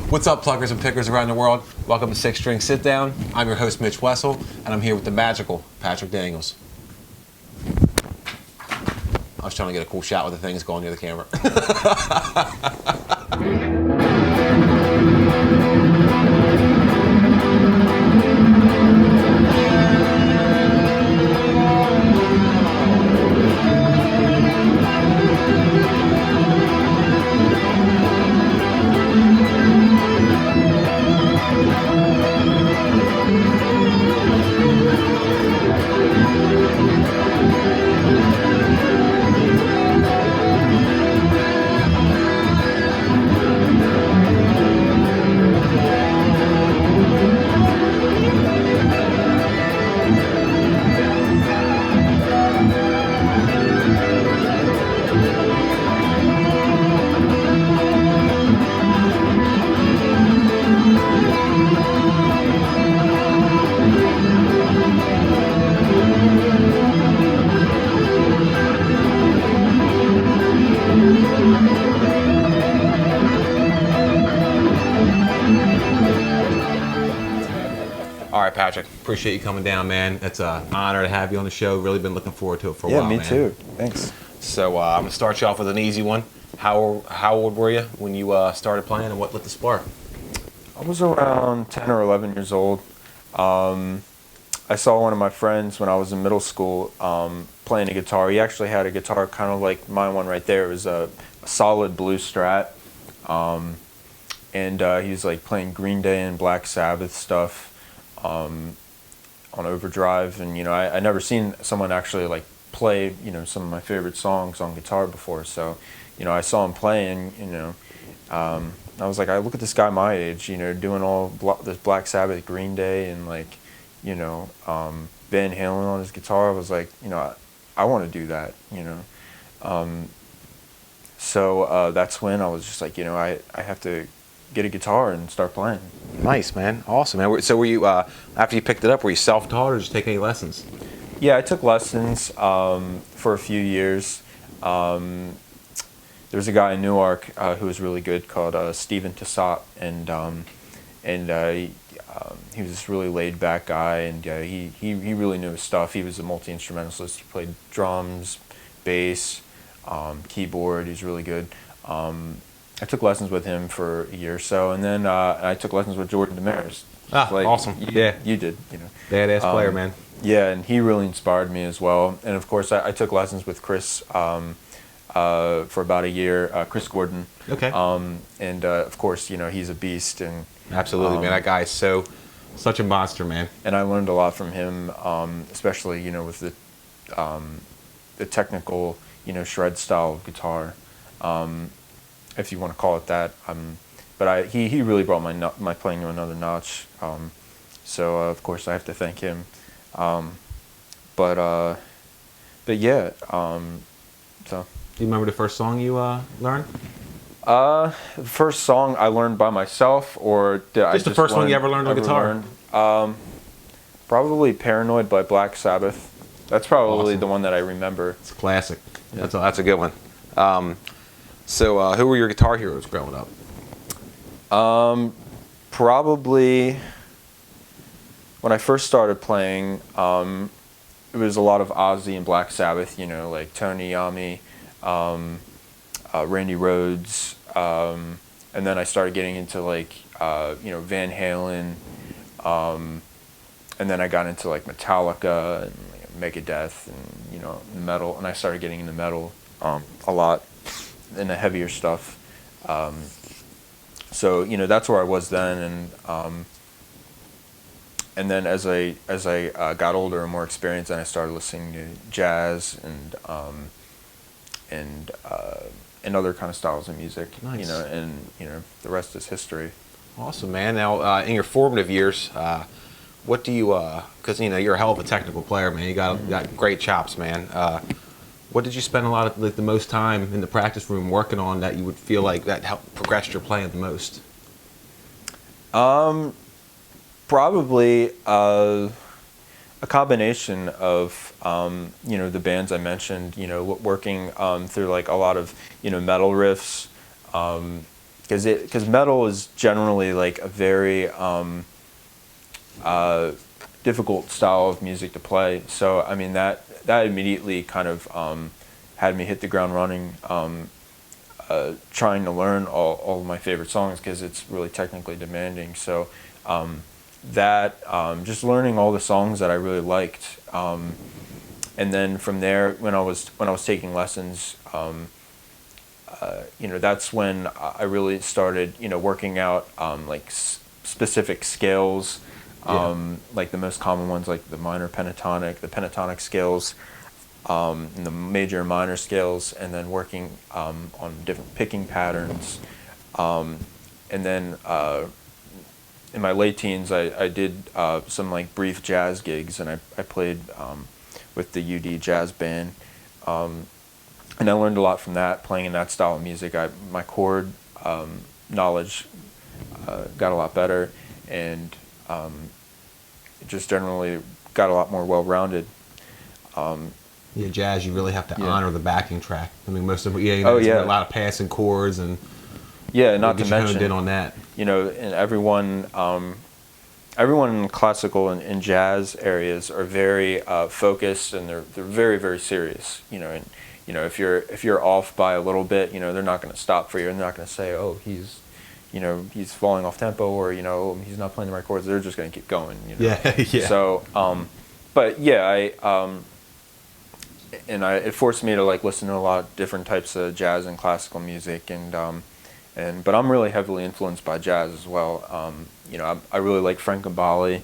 What's up, pluggers and pickers around the world? Welcome to Six String Sit Down. I'm your host, Mitch Wessel, and I'm here with the magical Patrick Daniels. I was trying to get a cool shot with the things going near the camera. All right, Patrick, appreciate you coming down, man. It's an honor to have you on the show. Really been looking forward to it for a while, man. Yeah, me too. Thanks. So I'm going to start you off with an easy one. How old were you when you started playing, and what lit the spark? I was around 10 or 11 years old. I saw one of my friends when I was in middle school playing a guitar. He actually had a guitar kind of like my one right there. It was a solid blue Strat. And he was like playing Green Day and Black Sabbath stuff on overdrive. And, you know, I never seen someone actually like play, you know, some of my favorite songs on guitar before. So, you know, I saw him playing, you know, I was like, I look at this guy my age, you know, doing all this Black Sabbath, Green Day, and like, you know, Van Halen on his guitar. I was like, you know, I want to do that, you know. So that's when I was just like, you know, I have to get a guitar and start playing. Nice, man. Awesome, man. So were you, after you picked it up, were you self-taught or did you take any lessons? Yeah, I took lessons for a few years. There was a guy in Newark who was really good called Steven Tassat, and he was this really laid-back guy, and he really knew his stuff. He was a multi-instrumentalist. He played drums, bass, keyboard. He was really good. I took lessons with him for a year or so, and then I took lessons with Jordan Damaris. Like, awesome. Yeah, you did. You know, badass player, man. Yeah, and he really inspired me as well. And of course, I took lessons with Chris for about a year. Chris Gordon. Okay. And of course, you know, he's a beast. And absolutely, man. That guy is such a monster, man. And I learned a lot from him, especially, you know, with the technical, you know, shred style of guitar, if you want to call it that. But he really brought my playing to another notch. So of course I have to thank him. But yeah. So. Do you remember the first song you learned? The first song I learned by myself, or did I just the first one you ever learned on guitar? Probably "Paranoid" by Black Sabbath. That's probably awesome. The one that I remember. It's a classic. Yeah. That's a good one. So who were your guitar heroes growing up? Probably when I first started playing, it was a lot of Ozzy and Black Sabbath. You know, like Tony Iommi, Randy Rhoads, and then I started getting into like you know, Van Halen, and then I got into like Metallica and Megadeth and, you know, metal, and I started getting into metal a lot, and the heavier stuff. So, you know, that's where I was then, and then as I got older and more experienced, then I started listening to jazz and other kind of styles of music. Nice. You know, and you know, the rest is history. Awesome, man. Now, in your formative years, what do you? Because you know you're a hell of a technical player, man. You got great chops, man. What did you spend a lot of like the most time in the practice room working on that you would feel like that helped progress your playing the most? Probably a combination of you know, the bands I mentioned, you know, working through like a lot of, you know, metal riffs, because metal is generally like a very difficult style of music to play. So I mean that immediately kind of had me hit the ground running, trying to learn all of my favorite songs because it's really technically demanding. So just learning all the songs that I really liked, and then from there when I was taking lessons, that's when I really started working out like specific scales. Like the most common ones, like the minor pentatonic, the pentatonic scales, and the major and minor scales, and then working on different picking patterns. And then in my late teens, I did some like brief jazz gigs, and I played with the UD jazz band, and I learned a lot from that, playing in that style of music. My chord knowledge got a lot better, and it just generally got a lot more well-rounded. Jazz, you really have to honor the backing track. I mean, most of a lot of passing chords and not to mention in on that. And everyone in classical and jazz areas are very focused, and they're very, very serious. And if you're off by a little bit, they're not going to stop for you, and they're not going to say, oh, he's falling off tempo, or he's not playing the right chords. They're just going to keep going. Yeah. So, it forced me to like listen to a lot of different types of jazz and classical music, but I'm really heavily influenced by jazz as well. I really like Frank Gambale,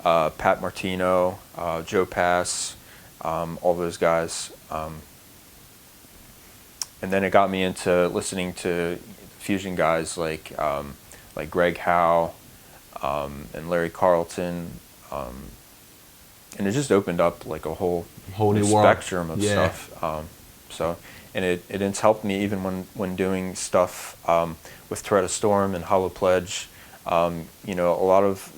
Pat Martino, Joe Pass, all those guys. And then it got me into listening to fusion guys like Greg Howe and Larry Carlton, and it just opened up like a whole new spectrum world of stuff. And it's helped me even when doing stuff with Toretta Storm and Hollow Pledge. A lot of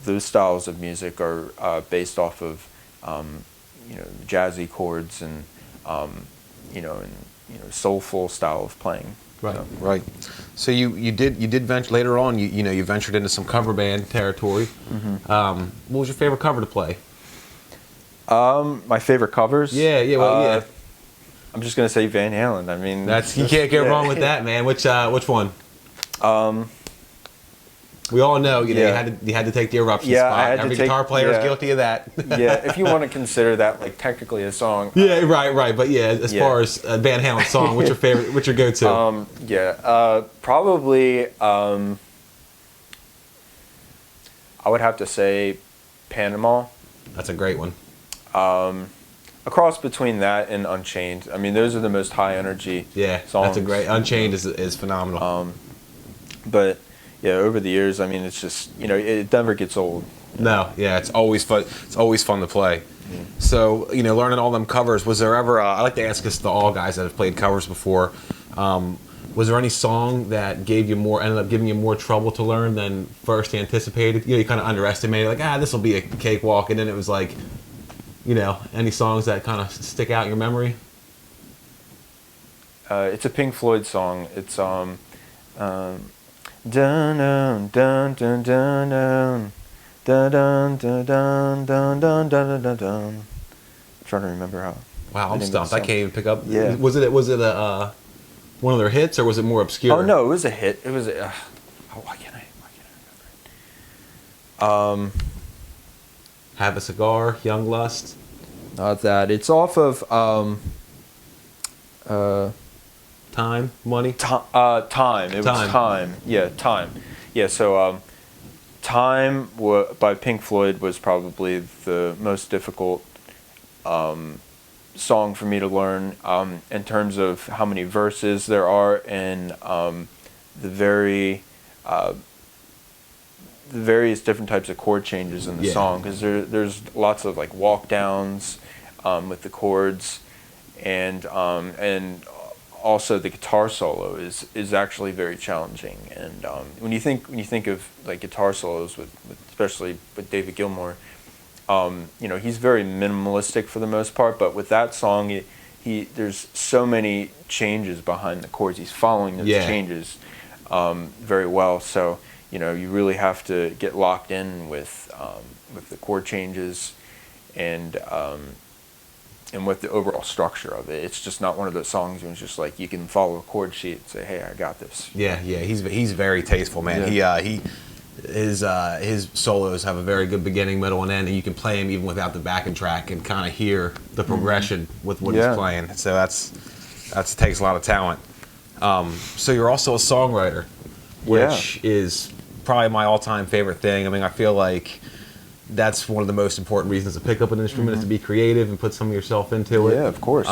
those styles of music are based off of jazzy chords and soulful style of playing. Right. So. Right. So you did venture later on. You ventured into some cover band territory. Mm-hmm. What was your favorite cover to play? My favorite covers. Yeah. I'm just gonna say Van Halen. I mean, you can't go wrong with that, man. Which one? We all know, you had to take the eruption spot. Every guitar player is guilty of that. If you want to consider that like technically a song. Right. But as far as a Van Halen song, what's your favorite? What's your go-to? Probably. I would have to say Panama. That's a great one. A cross between that and Unchained. I mean, those are the most high energy songs. That's a great. Unchained is phenomenal. But over the years, I mean, it's just it never gets old. No, it's always fun. It's always fun to play. Mm-hmm. So learning all them covers. Was there ever? I like to ask this to all guys that have played covers before. Was there any song that ended up giving you more trouble to learn than first anticipated? You kind of underestimated, like this will be a cakewalk, and then it was like, any songs that kind of stick out in your memory? It's a Pink Floyd song. It's dun dun dun dun dun dun dun dun dun dun dun dun dun dun dun. I'm trying to remember how. Wow, I'm stumped. I can't even pick up. Yeah. Was it one of their hits, or was it more obscure? Oh no, it was a hit. It was. Why can't I remember it? Have a Cigar, Young Lust. Not that. It's off of Time, Money. Time. It was Time. Yeah, Time. Yeah. So Time by Pink Floyd was probably the most difficult song for me to learn in terms of how many verses there are and the various different types of chord changes in the song, because there's lots of like walk downs with the chords, and also the guitar solo is actually very challenging. And when you think of like guitar solos with especially with David Gilmour, he's very minimalistic for the most part, but with that song there's so many changes behind the chords. He's following those changes very well. So you really have to get locked in with the chord changes and with the overall structure of it. It's just not one of those songs where it's just like you can follow a chord sheet and say, "Hey, I got this." Yeah, he's very tasteful, man. Yeah. His solos have a very good beginning, middle, and end, and you can play him even without the backing track and kind of hear the progression with what he's playing. So that takes a lot of talent. So you're also a songwriter, which is probably my all-time favorite thing. I mean, I feel like that's one of the most important reasons to pick up an instrument is to be creative and put some of yourself into it. Yeah, of course.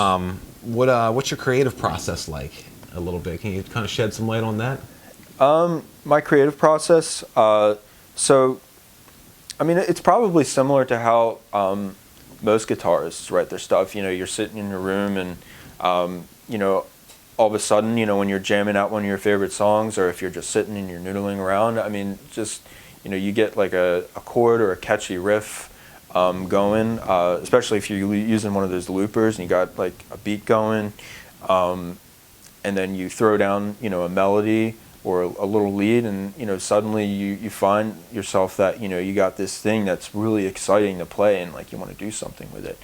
What's your creative process like? A little bit. Can you kind of shed some light on that? My creative process. So, I mean, it's probably similar to how most guitarists write their stuff. You're sitting in your room and all of a sudden, when you're jamming out one of your favorite songs, or if you're just sitting and you're noodling around, I mean, just you get like a chord or a catchy riff going, especially if you're using one of those loopers and you got like a beat going, and then you throw down a melody or a little lead, and suddenly you find yourself that you got this thing that's really exciting to play, and like you want to do something with it.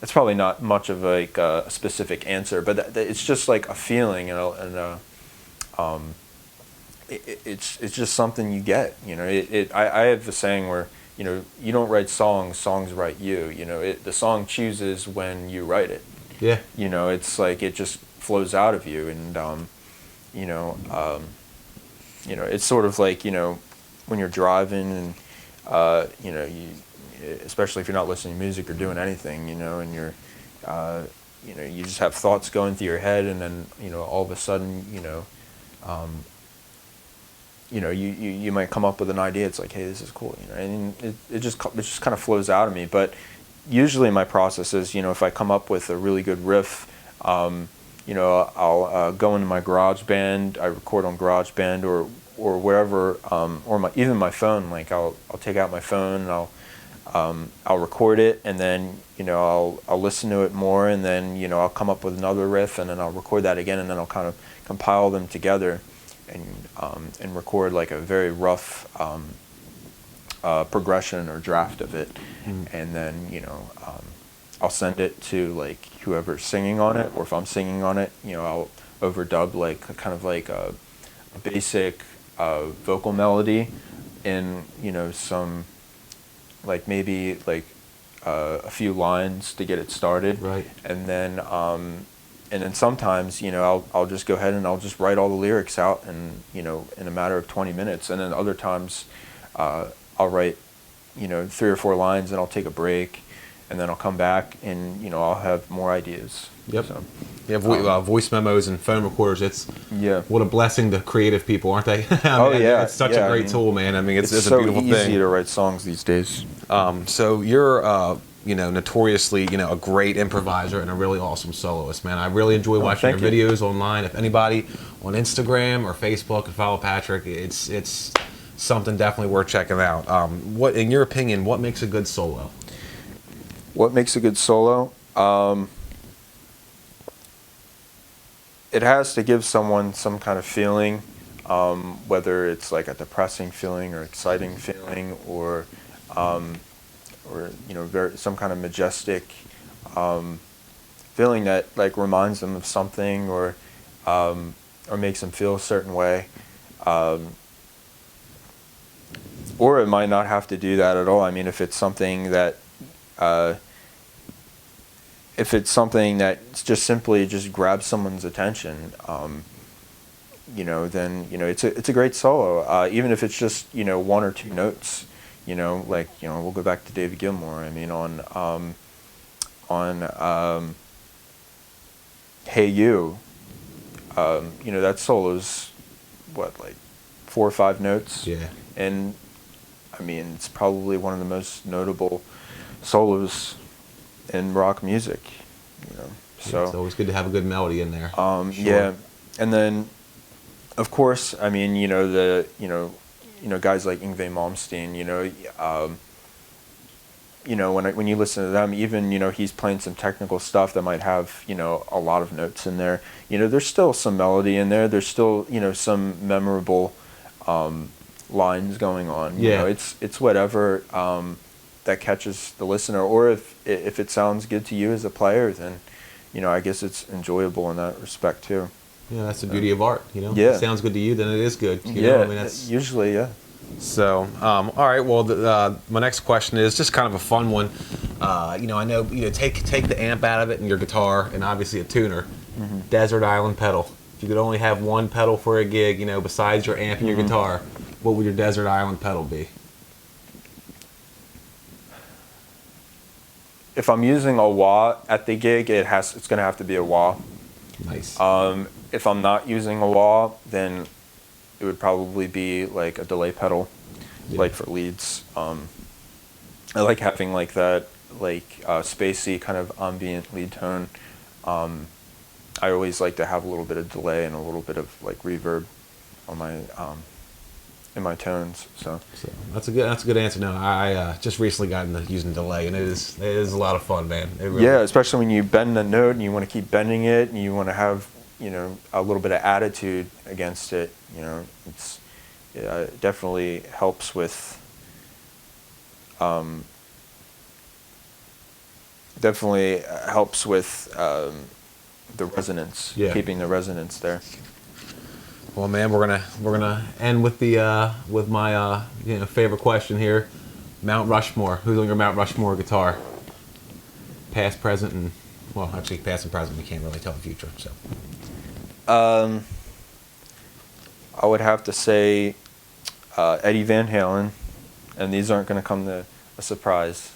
That's probably not much of like a specific answer, but it's just like a feeling, it's just something you get. I have the saying where you don't write songs, songs write you. The song chooses when you write it. Yeah. It's like it just flows out of you, and it's sort of like when you're driving and you, especially if you're not listening to music or doing anything, and you're you just have thoughts going through your head, and then all of a sudden you might come up with an idea. It's like, hey, this is cool, and it just kind of flows out of me. But usually my process is, if I come up with a really good riff, I'll go into my GarageBand. I record on GarageBand or wherever, or even my phone. Like I'll take out my phone and I'll record it, and then I'll listen to it more, and then I'll come up with another riff, and then I'll record that again, and then I'll kind of compile them together, and record like a very rough progression or draft of it, and then I'll send it to like whoever's singing on it, or if I'm singing on it, I'll overdub like kind of like a basic vocal melody in some like maybe like a few lines to get it started, right? And then sometimes I'll just go ahead and I'll just write all the lyrics out, and in a matter of 20 minutes, and then other times I'll write 3 or 4 lines, and I'll take a break, and then I'll come back, and I'll have more ideas. Yep. So, voice memos and phone recorders. What a blessing to creative people, aren't they? It's such a great tool, man. I mean, it's so a beautiful easy thing to write songs these days. So you're notoriously a great improviser and a really awesome soloist, man. I really enjoy watching your videos online. If anybody on Instagram or Facebook can follow Patrick, it's something definitely worth checking out. What, in your opinion, what makes a good solo? What makes a good solo? It has to give someone some kind of feeling, whether it's like a depressing feeling or exciting feeling, or some kind of majestic feeling that like reminds them of something, or makes them feel a certain way. Or it might not have to do that at all. I mean, if it's something that just simply just grabs someone's attention, then it's a great solo. Even if it's just 1 or 2 notes, we'll go back to David Gilmour. I mean, on Hey You, that solo's like 4 or 5 notes. Yeah. And I mean, it's probably one of the most notable solos in rock music, So it's always good to have a good melody in there. Sure. Yeah, and then, of course, I mean, guys like Yngwie Malmsteen, you know, when you listen to them, even, you know, he's playing some technical stuff that might have, you know, a lot of notes in there. You know, there's still some melody in there. There's still, you know, some memorable lines going on. You know, it's whatever that catches the listener, or if it sounds good to you as a player, then, you know, I guess it's enjoyable in that respect too. Yeah, that's the beauty of art, you know. Yeah. If it sounds good to you, then it is good. You Yeah, know? I mean, that's usually, yeah. so. All right. Well, my next question is just kind of a fun one. You know, I know take the amp out of it and your guitar and obviously a tuner. Desert Island pedal. If you could only have one pedal for a gig, you know, besides your amp and your guitar, what would your Desert Island pedal be? If I'm using a wah at the gig, it's gonna have to be a wah. Nice. If I'm not using a wah, then it would probably be like a delay pedal, like for leads. I like having like that, like spacey kind of ambient lead tone. I always like to have a little bit of delay and a little bit of like reverb on my in my tones. So that's a good answer. No, I just recently got into using delay, and it is a lot of fun, man. It really, yeah, especially when you bend the note and you want to keep bending it, and you want to have, you know, a little bit of attitude against it. You know, it definitely helps with. Definitely helps with the resonance, keeping the resonance there. Well, man, we're gonna end with the with my favorite question here. Mount Rushmore. Who's on your Mount Rushmore guitar? Past, present, and well, actually, past and present. We can't really tell the future. So, I would have to say Eddie Van Halen, and these aren't going to come to a surprise.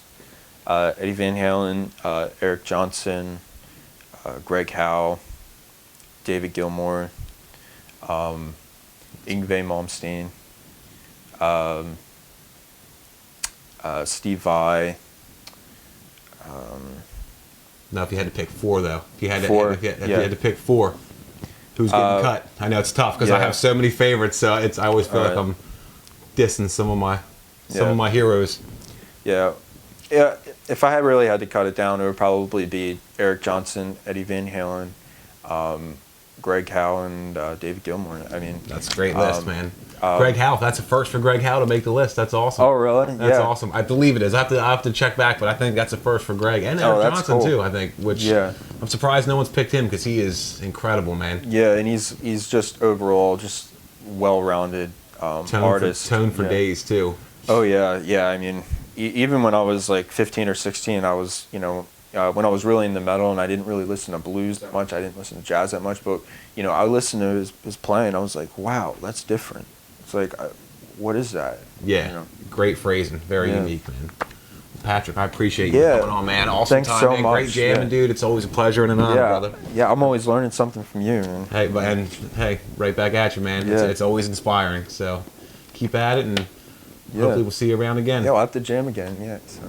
Eddie Van Halen, Eric Johnson, Greg Howe, David Gilmour, Yngwie Malmsteen, Steve Vai. now, if you had to pick four, though, if you had to pick four, who's getting cut? I know it's tough because I have so many favorites. So I always feel like I'm dissing some of my heroes. Yeah. If I really had to cut it down, it would probably be Eric Johnson, Eddie Van Halen, Greg Howe, and David Gilmour. I mean, that's a great list, man. Greg Howe, that's a first for Greg Howe to make the list. That's awesome. Oh, really? That's awesome. I believe it is. I have to check back, but I think that's a first for Greg and Eric Johnson too. I think, which I'm surprised no one's picked him because he is incredible, man. Yeah, and he's just overall just well-rounded artist. Tone for days too. Oh yeah. I mean, even when I was like 15 or 16, I was, you know, when I was really into metal and I didn't really listen to blues that much, I didn't listen to jazz that much, but, you know, I listened to his playing, I was like, wow, that's different. It's like, what is that? Yeah, you know? Great phrasing, very unique, man. Patrick, I appreciate you coming on, man. Awesome. Thanks time, so man. much. Great jamming, dude. It's always a pleasure and an honor, brother. Yeah, I'm always learning something from you, man. Hey, right back at you, man. Yeah. It's always inspiring, so keep at it, and hopefully we'll see you around again. Yeah, we'll have to jam again, so.